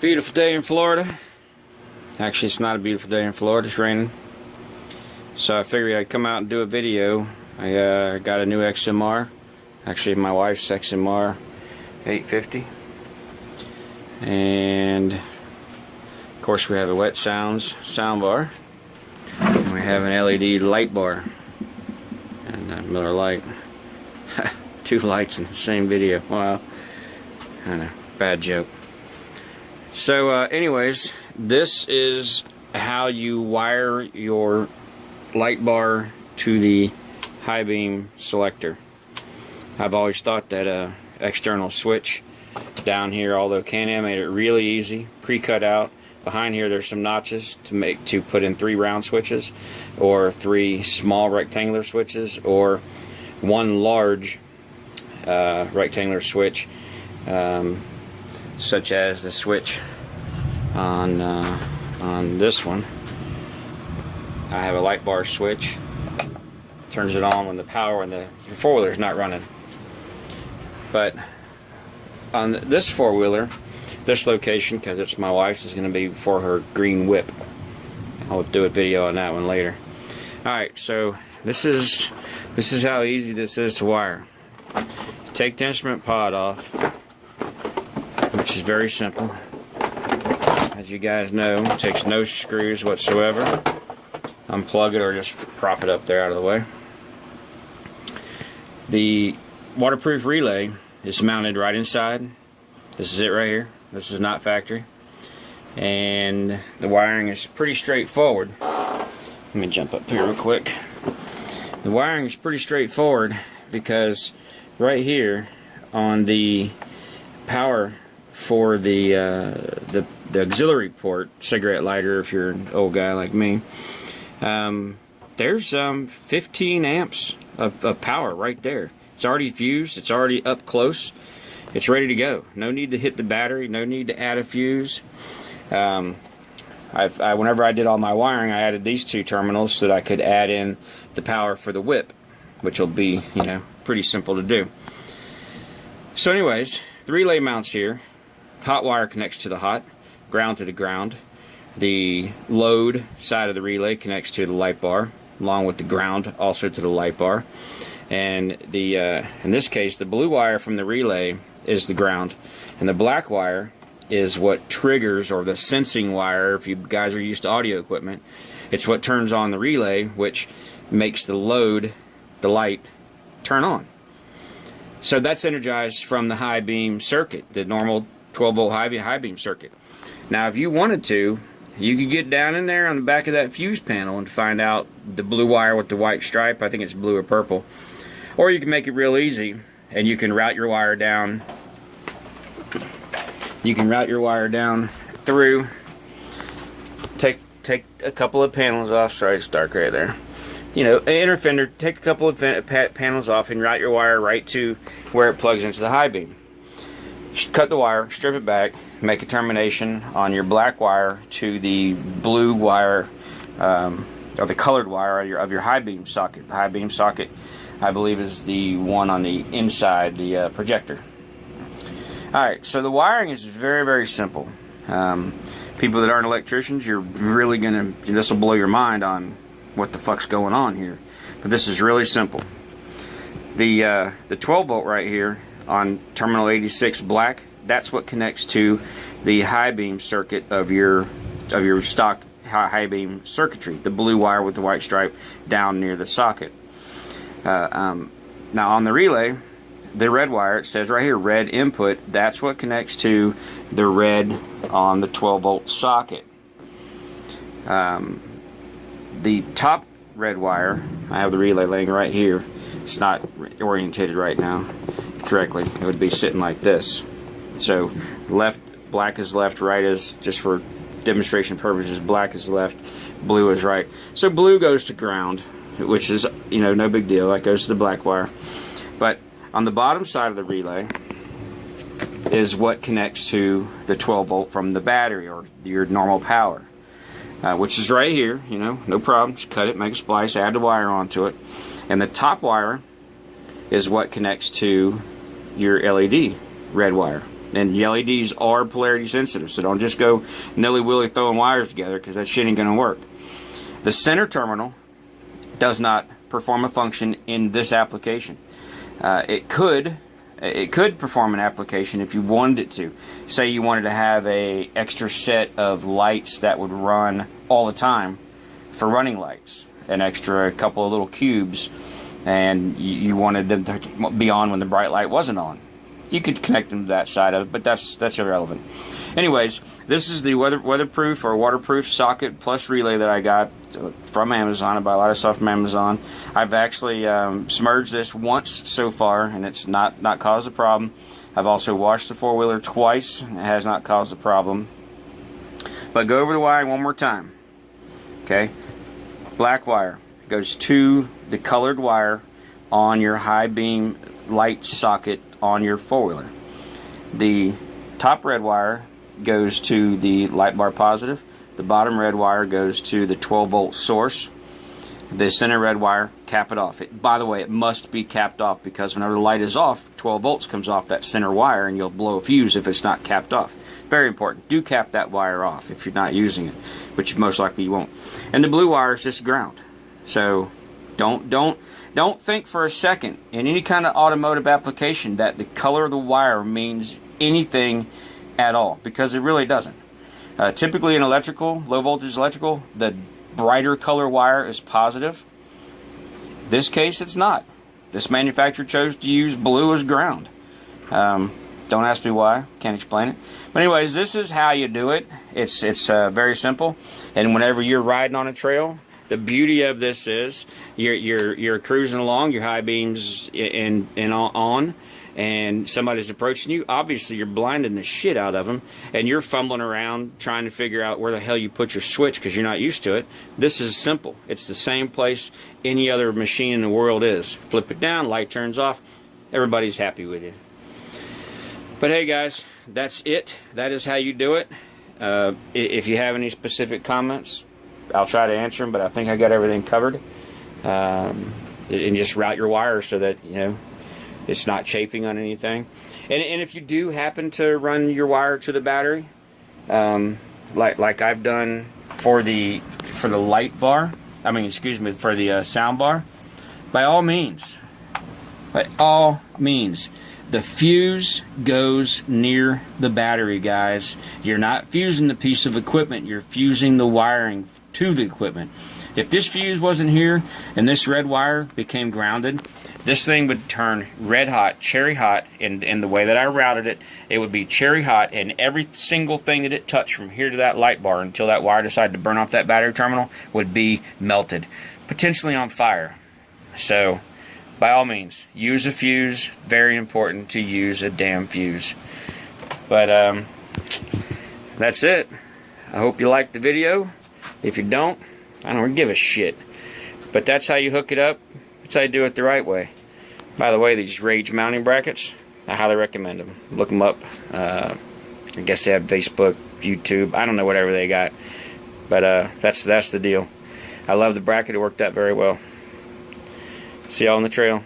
Beautiful day in Florida. Actually, it's not a beautiful day in Florida. It's raining. So I figured I'd come out and do a video. I got a new XMR. Actually, my wife's XMR 850. And of course, we have a Wet Sounds soundbar. And we have an LED light bar. And a Miller Lite. Two lights in the same video. Wow. I know. Bad joke. So anyways, this is how you wire your light bar to the high beam selector. I've always thought that external switch down here, although Can-Am made it really easy, pre-cut out. Behind here there's some notches to put in 3 round switches, or 3 small rectangular switches, or 1 large rectangular switch, such as the switch on this one. I have a light bar switch. Turns it on when the power in the four-wheeler is not running. But on this four-wheeler, this location, because it's my wife's, is going to be for her green whip. I'll do a video on that one later. Alright, so this is how easy this is to wire. Take the instrument pod off, which is very simple. As you guys know, it takes no screws whatsoever. Unplug it or just prop it up there out of the way. The waterproof relay is mounted right inside. This is it right here. This is not factory. And the wiring is pretty straightforward. Let me jump up here real quick. The wiring is pretty straightforward because right here on the power for the auxiliary port, cigarette lighter if you're an old guy like me, there's 15 amps of power right there. It's already fused, it's already up close, it's ready to go. No need to hit the battery, no need to add a fuse. Whenever I did all my wiring, I added these 2 terminals so that I could add in the power for the whip, which will be, you know, pretty simple to do. So anyways, the relay mounts here. Hot wire connects to the hot, ground to the ground. The load side of the relay connects to the light bar, along with the ground also to the light bar. And the in this case, the blue wire from the relay is the ground, and the black wire is what triggers, or the sensing wire if you guys are used to audio equipment. It's what turns on the relay, which makes the load, the light, turn on. So that's energized from the high beam circuit, the normal 12 volt high beam circuit. Now if you wanted to, you could get down in there on the back of that fuse panel and find out the blue wire with the white stripe. I think it's blue or purple. Or you can make it real easy and you can route your wire down. You can route your wire down through. Take a couple of panels off. Sorry, it's dark right there. You know, an inner fender. Take a couple of panels off and route your wire right to where it plugs into the high beam. Cut the wire, strip it back, make a termination on your black wire to the blue wire, or the colored wire of your high beam socket. The high beam socket, I believe, is the one on the inside, the projector. Alright, so the wiring is very, very simple. People that aren't electricians, you're really this will blow your mind on what the fuck's going on here. But this is really simple. The 12 volt right here on terminal 86 black, that's what connects to the high beam circuit of your stock high beam circuitry, the blue wire with the white stripe down near the socket. Now on the relay, the red wire, it says right here, red input, that's what connects to the red on the 12 volt socket. The top red wire, I have the relay laying right here, it's not orientated right now correctly. It would be sitting like this. So left, black is left, right is, just for demonstration purposes, black is left, blue is right. So blue goes to ground, which is, you know, no big deal. That goes to the black wire. But on the bottom side of the relay is what connects to the 12 volt from the battery, or your normal power, which is right here. You know, no problem. Just cut it, make a splice, add the wire onto it. And the top wire is what connects to your LED red wire. And the LEDs are polarity sensitive, so don't just go nilly-willy throwing wires together, because that shit ain't going to work. The center terminal does not perform a function in this application. It could perform an application if you wanted it to. Say you wanted to have a extra set of lights that would run all the time for running lights, an extra couple of little cubes, and you wanted them to be on when the bright light wasn't on. You could connect them to that side of it, but that's irrelevant. Anyways, this is the weatherproof or waterproof socket plus relay that I got from Amazon. I buy a lot of stuff from Amazon. I've actually smudged this once so far, and it's not caused a problem. I've also washed the four-wheeler twice, and it has not caused a problem. But go over the wiring one more time. Okay, black wire goes to the colored wire on your high beam light socket on your four-wheeler. The top red wire goes to the light bar positive. The bottom red wire goes to the 12-volt source. The center red wire, cap it off. By the way, it must be capped off, because whenever the light is off, 12 volts comes off that center wire, and you'll blow a fuse if it's not capped off. Very important. Do cap that wire off if you're not using it, which most likely you won't. And the blue wire is just ground. So don't think for a second in any kind of automotive application that the color of the wire means anything at all, because it really doesn't. Typically in electrical, low voltage electrical, the brighter color wire is positive. This case, it's not. This manufacturer chose to use blue as ground. Don't ask me why. Can't explain it. But anyways, this is how you do it. It's very simple. And whenever you're riding on a trail, the beauty of this is you're cruising along, your high beams on, and somebody's approaching you. Obviously, you're blinding the shit out of them, and you're fumbling around trying to figure out where the hell you put your switch because you're not used to it. This is simple. It's the same place any other machine in the world is. Flip it down, light turns off, everybody's happy with it. But hey guys, that's it. That is how you do it. If you have any specific comments, I'll try to answer them, but I think I got everything covered. And just route your wire so that, you know, it's not chafing on anything. And if you do happen to run your wire to the battery, like I've done for the light bar, for the sound bar, by all means, the fuse goes near the battery, guys. You're not fusing the piece of equipment, you're fusing the wiring to the equipment. If this fuse wasn't here and this red wire became grounded, this thing would turn red hot, cherry hot, and the way that I routed it, it would be cherry hot, and every single thing that it touched from here to that light bar until that wire decided to burn off that battery terminal would be melted, potentially on fire. So, by all means, use a fuse. Very important to use a damn fuse. But, that's it. I hope you liked the video. If you don't, I don't give a shit. But that's how you hook it up. That's how you do it the right way. By the way, these Rage mounting brackets, I highly recommend them. Look them up. I guess they have Facebook, YouTube. I don't know, whatever they got. But that's the deal. I love the bracket. It worked out very well. See y'all on the trail.